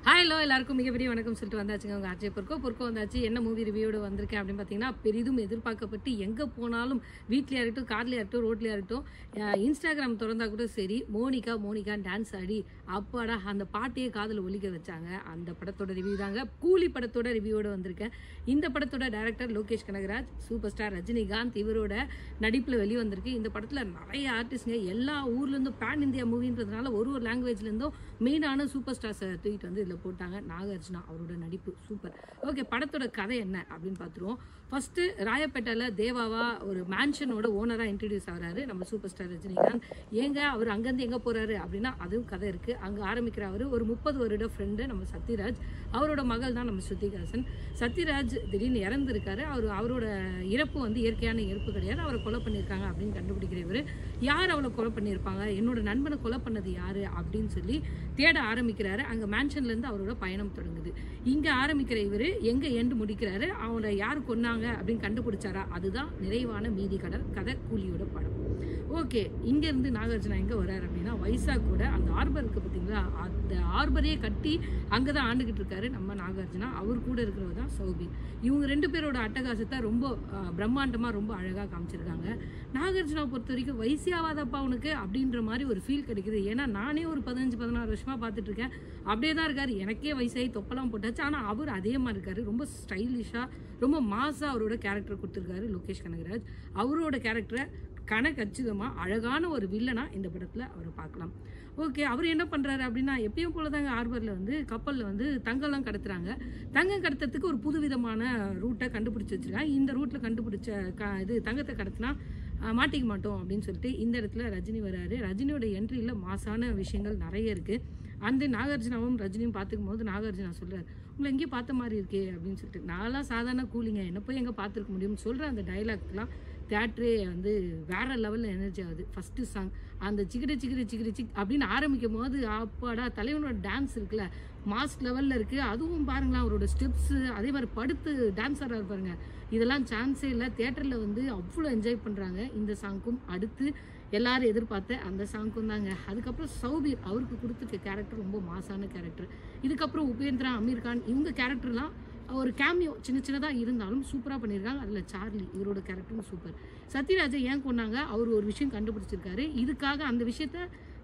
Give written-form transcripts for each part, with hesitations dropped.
Hello எல்லாருக்கும் மிகப்பெரிய வணக்கம் சொல்லிட்டு வந்தாச்சுங்க உங்கள் ஆர்ஜே பொறுக்கோ வந்தாச்சு. என்ன மூவி ரிவ்யூவோட வந்திருக்கேன் அப்படின்னு பார்த்தீங்கன்னா, பெரிதும் எதிர்பார்க்கப்பட்டு எங்கே போனாலும் வீட்லேயா இருக்கட்டும், கார்லேயா இருக்கட்டும், ரோட்லேயா இருக்கட்டும், இன்ஸ்டாகிராம் திறந்தா கூட சரி, மோனிகா டான்ஸ் ஆடி அப்பாடா அந்த பாட்டையே காதில் ஒலிக்க வச்சாங்க. அந்த படத்தோட ரிவ்யூ தாங்க. கூலி படத்தோட ரிவ்யூவோட வந்திருக்கேன். இந்த படத்தோட director Lokesh Kanagaraj, super star Rajinikanth இவரோட நடிப்பில் வெளியே வந்திருக்கு. இந்த படத்தில் நிறைய ஆர்டிஸ்ட்ங்க எல்லா ஊர்லேருந்தும் பேன் இந்தியா மூவின்றதுனால ஒரு லாங்குவேஜ்லேருந்தும் மெயினான சூப்பர் ஸ்டார்ஸை தூக்கிட்டு வந்து இதில் போட்டாங்க. நாகார்ஜுனா அவரோட நடிப்பு சூப்பர். ஓகே, படத்தோட கதை என்ன அப்படின்னு பார்த்துருவோம். ஃபர்ஸ்ட் ராயப்பேட்டையில் தேவாவா ஒரு மேன்ஷனோட ஓனராக இன்ட்ரடியூஸ் ஆகிறாரு நம்ம சூப்பர் ஸ்டார் ரஜினிகாந்த். ஏங்க அவர் அங்கேருந்து எங்கே போகிறாரு அப்படின்னா அதுவும் கதை இருக்குது. அங்கே ஆரம்பிக்கிற அவர் ஒரு 30 வருட ஃப்ரெண்டு நம்ம சத்யராஜ், அவரோட மகள் தான் நம்ம ஸ்ருதிஹாசன். சத்யராஜ் திடீர்னு இறந்துருக்காரு. அவரோட இறப்பு வந்து இயற்கையான இறப்பு கிடையாது, அவரை கொலை பண்ணியிருக்காங்க அப்படின்னு கண்டுபிடிக்கிற இவர் யார் அவளை கொலை பண்ணியிருப்பாங்க, என்னோட நண்பனை கொலை பண்ணது யாரு அப்படின்னு சொல்லி தேட ஆரம்பிக்கிறாரு. அங்கே மேன்ஷன்லேருந்து அவரோட பயணம் தொடங்குது. இங்கே ஆரம்பிக்கிற இவர் எங்கே எண்டு முடிக்கிறாரு, அவனை யார் கொன்னாங்க அப்படின்னு கண்டுபிடிச்சாரா, அதுதான் நிறைவான மீதி கதை கூலியோட படம். ஓகே, இங்கேருந்து நாகார்ஜுனா எங்கே வர்றாரு அப்படின்னா வைசாக்கோட அந்த ஆர்பர் இருக்குது பார்த்தீங்களா, அந்த ஆர்பரையே கட்டி அங்கே தான் ஆண்டுகிட்டு இருக்காரு நம்ம நாகார்ஜுனா. அவர் கூட இருக்கிறவர் தான் சௌபி. இவங்க 2 பேரோட அட்டகாசத்தை ரொம்ப பிரம்மாண்டமாக ரொம்ப அழகாக காமிச்சிருக்காங்க. நாகார்ஜுனா பொறுத்த வரைக்கும் வயசியாவாதப்பா உனக்கு அப்படின்ற மாதிரி ஒரு ஃபீல் கிடைக்குது. ஏன்னா நானே ஒரு 15-16 வருஷமாக பார்த்துட்டு இருக்கேன். அப்படியே தான் இருக்காரு. எனக்கே வயசாகி தொப்பெல்லாம் போட்டாச்சு, ஆனால் அவர் அதே மாதிரி இருக்காரு. ரொம்ப ஸ்டைலிஷாக ரொம்ப மாஸாக அவரோட கேரக்டர் கொடுத்துருக்காரு லோகேஷ் கனகராஜ். அவரோட கேரக்டரை கச்சிதமாக அழகான ஒரு வில்லனா இந்த படத்தில் அவரை பார்க்கலாம். ஓகே, அவர் என்ன பண்ணுறாரு அப்படின்னா எப்பயும் போல தாங்க ஆர்பரில் வந்து கப்பலில் வந்து தங்கம்லாம் கடத்துறாங்க. தங்கம் கடத்துறதுக்கு ஒரு புதுவிதமான ரூட்டை கண்டுபிடிச்சி வச்சுருக்காங்க. இந்த ரூட்டில் கண்டுபிடிச்ச தங்கத்தை கடத்தினா மாட்டிக்க மாட்டோம் அப்படின்னு சொல்லிட்டு இந்த இடத்துல ரஜினி வராரு. ரஜினியோட என்ட்ரியில் மாசான விஷயங்கள் நிறைய இருக்குது. அந்த நாகார்ஜுனாவும் ரஜினியும் பார்த்துக்கும் போது நாகார்ஜுனா சொல்கிறார், உங்களை எங்கேயும் பார்த்த மாதிரி இருக்கே அப்படின்னு சொல்லிட்டு. நான்லாம் சாதாரண கூலிங்க, என்ன போய் எங்கே பார்த்துருக்க முடியும்னு சொல்கிற அந்த டைலாக்லாம் தேட்டரே வந்து வேற லெவலில் எனர்ஜி ஆகுது. ஃபஸ்ட்டு சாங் அந்த சிக் அப்படின்னு ஆரம்பிக்கும் போது அப்பாடா தலைவனோட டான்ஸ் இருக்குல்ல மாஸ் லெவலில் இருக்குது. அதுவும் பாருங்களேன் அவரோட ஸ்டெப்ஸு, அதே மாதிரி படுத்து டான்ஸ் ஆடுறாரு பாருங்க, இதெல்லாம் சான்ஸே இல்லை. தேட்டரில் வந்து அவ்வளோ என்ஜாய் பண்ணுறாங்க. இந்த சாங்க்கும் அடுத்து எல்லாரும் எதிர்பார்த்த அந்த சாங்க்கும் தாங்க. அதுக்கப்புறம் சௌபீர் அவருக்கு கொடுத்துருக்க கேரக்டர் ரொம்ப மாசான கேரக்டர். இதுக்கப்புறம் உபேந்திரா, அமீர் கான் இவங்க கேரக்டர்லாம் ஒரு கேமியோ சின்னதாக இருந்தாலும் சூப்பராக பண்ணியிருக்காங்க. அதில் சார்லி இவரோட கேரக்டரும் சூப்பர். சத்யராஜை ஏன் கொண்டாங்க, அவர் ஒரு விஷயம் கண்டுபிடிச்சிருக்காரு. இதுக்காக அந்த விஷயத்த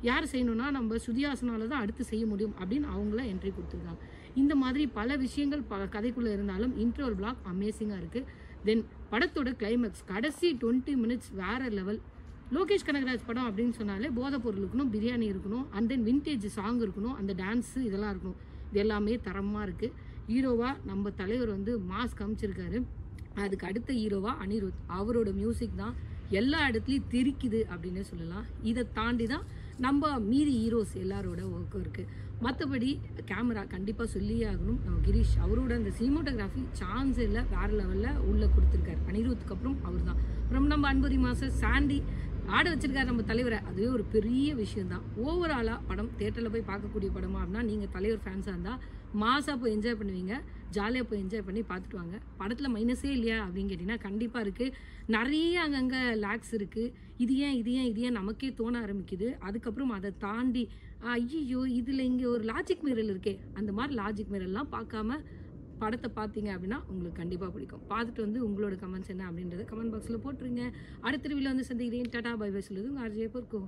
யார் செய்யணும்னா நம்ம ஸ்ருதிஹாசனால தான் அடுத்து செய்ய முடியும் அப்படின்னு அவங்கள என்ட்ரி கொடுத்துருக்காங்க. இந்த மாதிரி பல விஷயங்கள் கதைக்குள்ளே இருந்தாலும் இன்ட்ரோல் பிளாக் அமேசிங்காக இருக்குது. தென் படத்தோட கிளைமேக்ஸ் கடைசி 20 மினிட்ஸ் வேற லெவல். லோகேஷ் கனகராஜ் படம் அப்படின்னு சொன்னாலே போதைப் பொருள் இருக்கணும், பிரியாணி இருக்கணும், அண்ட் தென் வின்டேஜ் சாங் இருக்கணும், அந்த டான்ஸு இதெல்லாம் இருக்கணும். இது எல்லாமே தரமாக இருக்குது. ஹீரோவாக நம்ம தலைவர் வந்து மாஸ் காமிச்சிருக்காரு. அதுக்கு அடுத்த ஹீரோவாக அனிருத், அவரோட மியூசிக் தான் எல்லா இடத்துலையும் தெரிக்குது அப்படின்னே சொல்லலாம். இதை தாண்டி தான் நம்ம மீதி ஹீரோஸ் எல்லாரோட ஒர்க்கும் இருக்குது. மற்றபடி கேமரா கண்டிப்பாக சொல்லியே ஆகணும். நம்ம கிரீஷ் அவரோட அந்த சினிமோட்டோகிராஃபி சான்ஸ் இல்லை, வேறு லெவலில் உள்ளே கொடுத்துருக்காரு. அனிருத்துக்கு அப்புறம் அவர் தான். அப்புறம் நம்ம அன்புரி மாஸ்டர் சாண்டி ஆட வச்சிருக்காரு நம்ம தலைவரை, அதுவே ஒரு பெரிய விஷயம்தான். ஓவராலாக படம் தேட்டரில் போய் பார்க்கக்கூடிய படமா அப்படின்னா நீங்கள் தலைவர் ஃபேன்ஸாக இருந்தால் மாசாக போய் என்ஜாய் பண்ணுவீங்க, ஜாலியாக போய் என்ஜாய் பண்ணி பார்த்துட்டு வாங்க. படத்தில் மைனஸே இல்லையா அப்படின்னு கேட்டிங்கன்னா கண்டிப்பாக இருக்குது. நிறைய அங்கங்கே லேக்ஸ் இருக்குது. இது ஏன் நமக்கே தோண ஆரம்பிக்குது. அதுக்கப்புறம் அதை தாண்டி ஐயோ இதில் இங்கே ஒரு லாஜிக் மிரல் இருக்கே, அந்த மாதிரி லாஜிக் மிரல்லாம் பார்க்காம படத்தை பார்த்தீங்க அப்படின்னா உங்களுக்கு கண்டிப்பாக பிடிக்கும். பார்த்துட்டு வந்து உங்களோட கமெண்ட்ஸ் என்ன அப்படின்றத கமெண்ட் பாக்ஸில் போட்டுருங்க. அடுத்த ரிவ்யூவில் வந்து சந்திக்கிறேன். டாடா பை பை சொல்லுது உங்கள் ஆர்ஜே பொறுக்கோ.